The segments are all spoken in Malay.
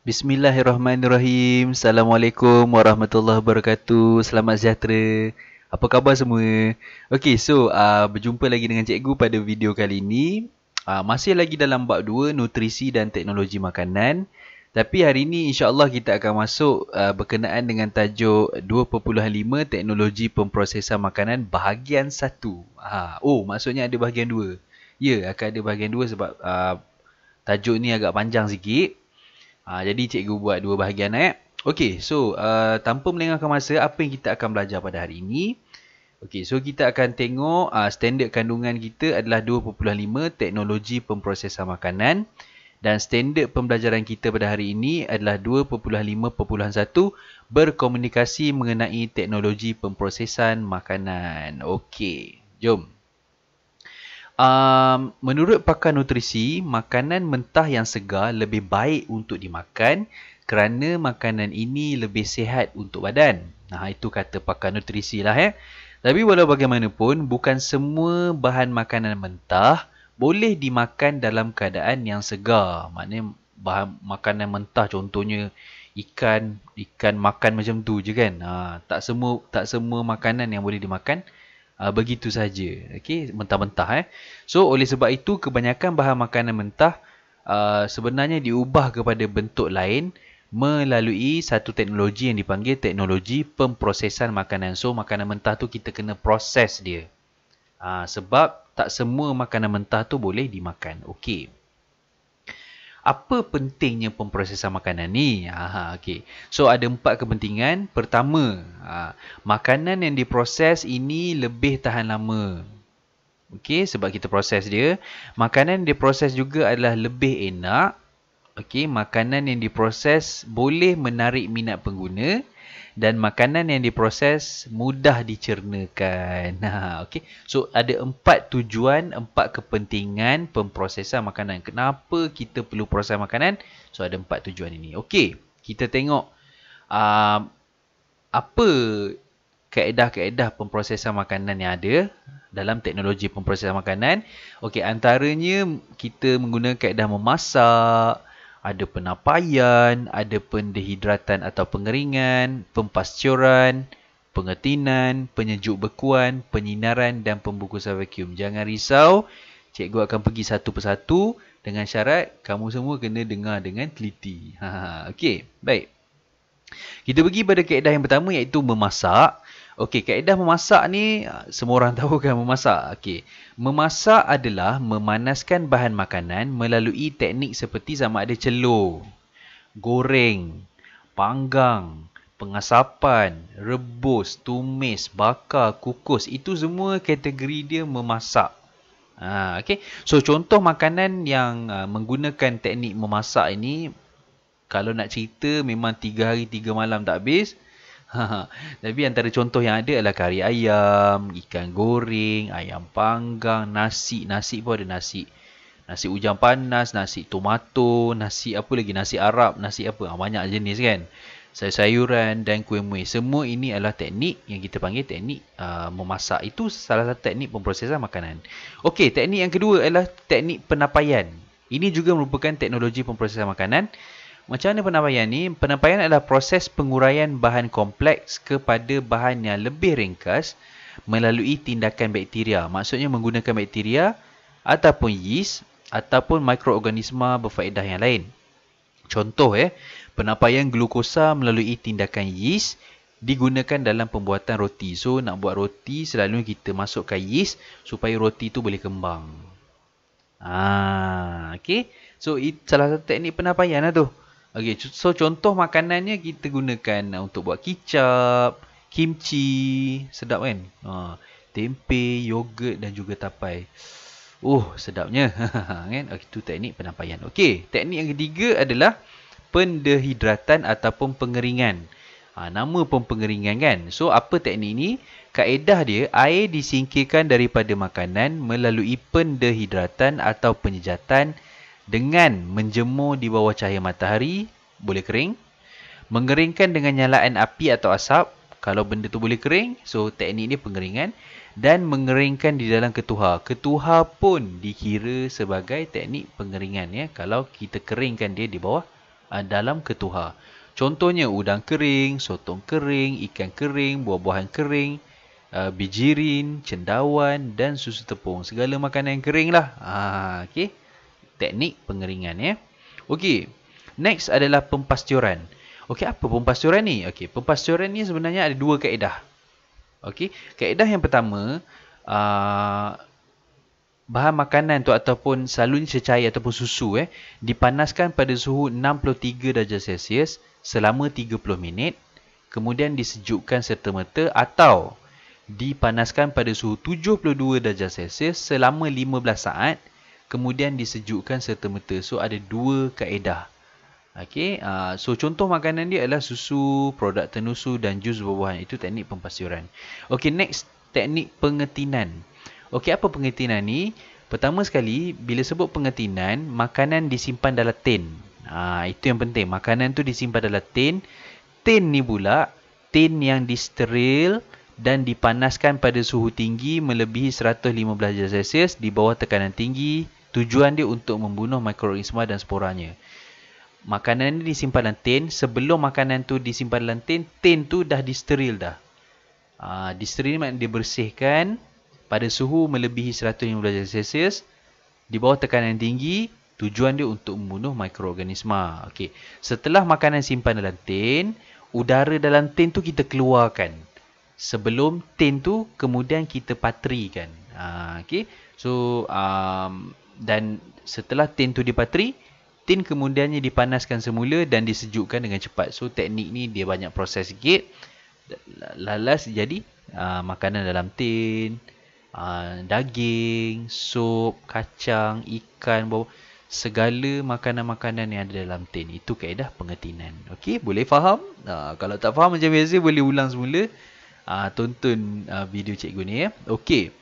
Bismillahirrahmanirrahim. Assalamualaikum warahmatullahi wabarakatuh. Selamat sejahtera. Apa khabar semua? Berjumpa lagi dengan cikgu pada video kali ini. Masih lagi dalam bab 2, nutrisi dan teknologi makanan. Tapi hari ini insya-Allah kita akan masuk berkenaan dengan tajuk 2.5 teknologi pemprosesan makanan bahagian 1. Maksudnya ada bahagian 2. Ya, akan ada bahagian 2 sebab tajuk ni agak panjang sikit. Jadi cikgu buat dua bahagian tanpa melengahkan masa, apa yang kita akan belajar pada hari ini? Kita akan tengok standard kandungan kita adalah 2.5 teknologi pemprosesan makanan dan standard pembelajaran kita pada hari ini adalah 2.5.1 berkomunikasi mengenai teknologi pemprosesan makanan. Jom. Menurut pakar nutrisi, makanan mentah yang segar lebih baik untuk dimakan kerana makanan ini lebih sihat untuk badan. Itu kata pakar nutrisi lah ya. Tapi walau bagaimanapun, bukan semua bahan makanan mentah boleh dimakan dalam keadaan yang segar. Maknanya bahan makanan mentah contohnya ikan makan macam tu je kan. Tak semua makanan yang boleh dimakan begitu saja, mentah-mentah. So oleh sebab itu kebanyakan bahan makanan mentah sebenarnya diubah kepada bentuk lain melalui satu teknologi yang dipanggil teknologi pemprosesan makanan. So makanan mentah tu kita kena proses dia. Sebab tak semua makanan mentah tu boleh dimakan. Apa pentingnya pemprosesan makanan ni? So ada 4 kepentingan. Pertama, makanan yang diproses ini lebih tahan lama. Sebab kita proses dia. Makanan yang diproses juga adalah lebih enak. Makanan yang diproses boleh menarik minat pengguna. Dan makanan yang diproses mudah dicernakan. So ada 4 tujuan, 4 kepentingan pemprosesan makanan. Kenapa kita perlu proses makanan? So ada 4 tujuan ini. Kita tengok apa kaedah-kaedah pemprosesan makanan yang ada dalam teknologi pemprosesan makanan. Antaranya kita menggunakan kaedah memasak, ada penapaian, ada pendehidratan atau pengeringan, pempascuran, pengetinan, penyejuk bekuan, penyinaran dan pembungkusan vakum. Jangan risau, cikgu akan pergi satu persatu dengan syarat kamu semua kena dengar dengan teliti. Baik. Kita pergi pada kaedah yang pertama iaitu memasak. Kaedah memasak ni semua orang tahu kan memasak. Memasak adalah memanaskan bahan makanan melalui teknik seperti sama ada celur, goreng, panggang, pengasapan, rebus, tumis, bakar, kukus. Itu semua kategori dia memasak. So contoh makanan yang menggunakan teknik memasak ini, kalau nak cerita memang 3 hari 3 malam tak habis. Tapi antara contoh yang ada adalah kari ayam, ikan goreng, ayam panggang, nasi. Nasi pun ada nasi. Nasi ujang panas, nasi tomato, nasi apa lagi? Nasi Arab, nasi apa? Banyak jenis kan. Sayur-sayuran dan kuih muih. Semua ini adalah teknik yang kita panggil teknik memasak. Itu salah satu teknik pemprosesan makanan. Teknik yang kedua adalah teknik penapaian. Ini juga merupakan teknologi pemprosesan makanan. Macam mana penapaian ni? Penapaian adalah proses penguraian bahan kompleks kepada bahan yang lebih ringkas melalui tindakan bakteria. Maksudnya menggunakan bakteria ataupun yeast ataupun mikroorganisma berfaedah yang lain. Contoh penapaian glukosa melalui tindakan yeast digunakan dalam pembuatan roti. So nak buat roti selalu kita masukkan yeast supaya roti tu boleh kembang. So salah satu teknik penapaian lah tu. So contoh makanannya kita gunakan untuk buat kicap, kimchi, sedap kan? Tempe, yogurt dan juga tapai. Sedapnya. Kan? Itu teknik penapaian. Teknik yang ketiga adalah pendehidratan ataupun pengeringan. Nama pun pengeringan kan? So apa teknik ni? Kaedah dia, air disingkirkan daripada makanan melalui pendehidratan atau penyejatan dengan menjemur di bawah cahaya matahari, boleh kering. Mengeringkan dengan nyalaan api atau asap, kalau benda tu boleh kering, so teknik ni pengeringan. Dan mengeringkan di dalam ketuhar. Ketuhar pun dikira sebagai teknik pengeringan kalau kita keringkan dia di bawah dalam ketuhar. Contohnya udang kering, sotong kering, ikan kering, buah-buahan kering, bijirin, cendawan dan susu tepung. Segala makanan yang kering lah. Okey. Teknik pengeringan ya. Okey. Next adalah pempasturan. Okey, apa pempasturan ni? Okey, pempasturan ni sebenarnya ada dua kaedah. Okey, kaedah yang pertama, bahan makanan tu ataupun selalunya cecair ataupun susu dipanaskan pada suhu 63 darjah Celsius selama 30 minit, kemudian disejukkan serta-merta atau dipanaskan pada suhu 72 darjah Celsius selama 15 saat, kemudian disejukkan serta-merta. So ada dua kaedah. Okey, so contoh makanan dia adalah susu, produk tenusu dan jus buah-buahan. Itu teknik pempasturan. Okey, next teknik pengetinan. Okey, apa pengetinan ni? Pertama sekali, bila sebut pengetinan, makanan disimpan dalam tin. Itu yang penting. Makanan tu disimpan dalam tin. Tin ni pula, tin yang disteril dan dipanaskan pada suhu tinggi melebihi 115 darjah Celsius di bawah tekanan tinggi. Tujuan dia untuk membunuh mikroorganisma dan sporanya. Makanan ni disimpan dalam tin. Sebelum makanan tu disimpan dalam tin, tin tu dah disteril dah. Disteril maknanya dibersihkan pada suhu melebihi 115 darjah Celsius di bawah tekanan tinggi. Tujuan dia untuk membunuh mikroorganisma. Okey. Setelah makanan simpan dalam tin, udara dalam tin tu kita keluarkan. Sebelum tin tu kemudian kita patrikan. Okey. So dan setelah tin tu dipatri, tin kemudiannya dipanaskan semula dan disejukkan dengan cepat. So teknik ni dia banyak proses sikit. Lalas jadi makanan dalam tin, daging, sup, kacang, ikan, segala makanan-makanan yang ada dalam tin. Itu kaedah pengetinan. Okey, boleh faham? Kalau tak faham macam biasa boleh ulang semula. Tonton video cikgu ni ya. Okey.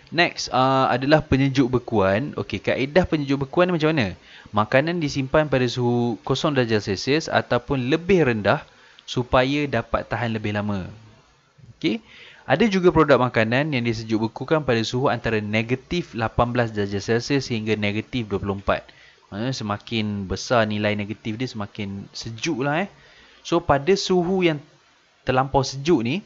Next adalah penyejuk bekuan. Okey, kaedah penyejuk bekuan macam mana? Makanan disimpan pada suhu 0 darjah Celsius ataupun lebih rendah supaya dapat tahan lebih lama. Okey. Ada juga produk makanan yang disejuk bekukan pada suhu antara negatif 18 darjah Celsius hingga negatif 24. Maksudnya semakin besar nilai negatif dia, semakin sejuk lah. So pada suhu yang terlampau sejuk ni,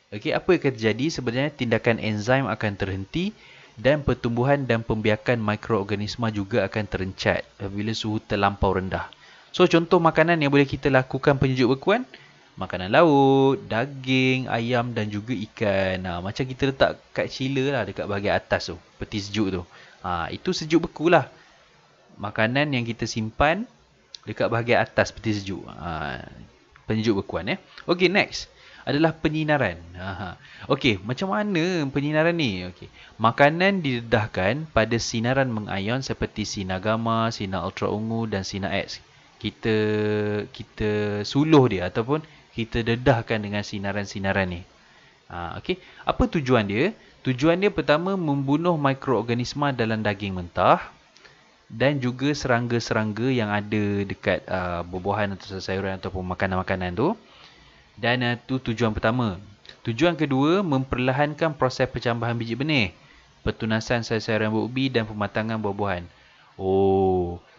okey, apa yang akan terjadi? Sebenarnya tindakan enzim akan terhenti dan pertumbuhan dan pembiakan mikroorganisma juga akan terencat apabila suhu terlampau rendah. So contoh makanan yang boleh kita lakukan penyejuk bekuan, makanan laut, daging, ayam dan juga ikan. Macam kita letak kat chiller lah dekat bahagian atas tu, peti sejuk tu. Itu sejuk beku lah. Makanan yang kita simpan dekat bahagian atas peti sejuk. Penyejuk bekuan. Okey, next adalah penyinaran. Okey, macam mana penyinaran ni? Okey, makanan didedahkan pada sinaran mengayon seperti sinar gamma, sinar ultraungu dan sinar X. Kita suluh dia ataupun kita dedahkan dengan sinaran-sinaran ni. Okey, apa tujuan dia? Tujuan dia pertama membunuh mikroorganisma dalam daging mentah dan juga serangga-serangga yang ada dekat buah-buahan atau sayuran ataupun makanan-makanan tu. Dan itu tujuan pertama. Tujuan kedua, memperlahankan proses percambahan biji benih, pertunasan sayur-sayuran berubi dan pematangan buah-buahan.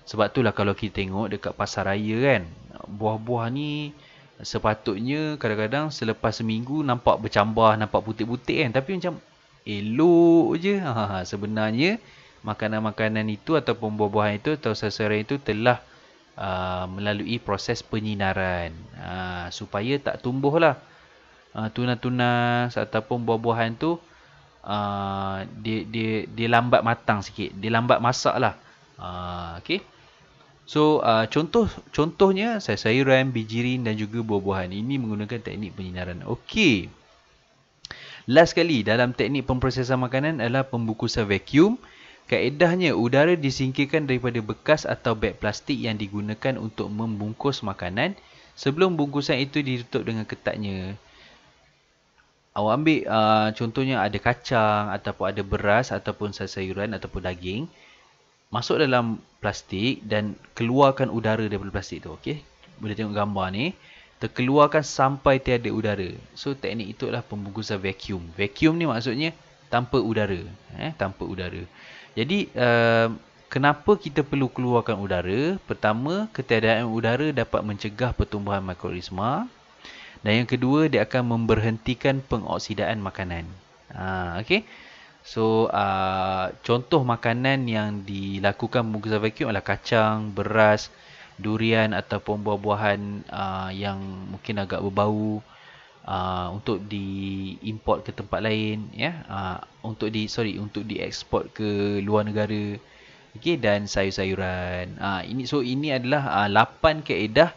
Sebab itulah kalau kita tengok dekat pasar raya kan, buah-buah ni sepatutnya kadang-kadang selepas seminggu nampak bercambah, nampak putih-putih kan, tapi macam elok je. Sebenarnya makanan-makanan itu ataupun buah-buahan itu atau sayur-sayuran itu telah melalui proses penyinaran supaya tak tumbuhlah tunas-tunas ataupun buah-buahan tu dia lambat matang sikit, dia lambat masak lah. Okey. So contohnya sayur-sayuran, bijirin dan juga buah-buahan ini menggunakan teknik penyinaran. Okey. Last sekali dalam teknik pemprosesan makanan adalah pembungkusan vacuum. Kaedahnya, udara disingkirkan daripada bekas atau beg plastik yang digunakan untuk membungkus makanan. Sebelum bungkusan itu ditutup dengan ketatnya. Awak ambil contohnya ada kacang ataupun ada beras ataupun sayuran ataupun daging. Masuk dalam plastik dan keluarkan udara daripada plastik tu. Okey, boleh tengok gambar ni. Terkeluarkan sampai tiada udara. So teknik itu adalah pembungkusan vacuum. Vacuum ni maksudnya tanpa udara. Tanpa udara. Jadi kenapa kita perlu keluarkan udara? Pertama, ketiadaan udara dapat mencegah pertumbuhan mikroorganisma. Dan yang kedua, dia akan memberhentikan pengoksidaan makanan. Okey. So, contoh makanan yang dilakukan pembungkusan vacuum adalah kacang, beras, durian ataupun buah-buahan yang mungkin agak berbau, untuk diimport ke tempat lain, ya, untuk dieksport ke luar negara, okey, dan sayur-sayuran. Ini adalah 8 kaedah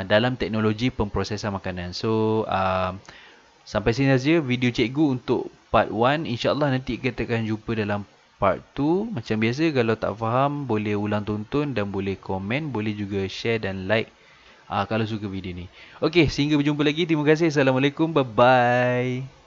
dalam teknologi pemprosesan makanan. So, sampai sini saja video cikgu untuk part 1. InsyaAllah nanti kita akan jumpa dalam part 2. Macam biasa, kalau tak faham boleh ulang tonton dan boleh komen, boleh juga share dan like kalau suka video ni. Okey, sehingga berjumpa lagi. Terima kasih. Assalamualaikum. Bye-bye.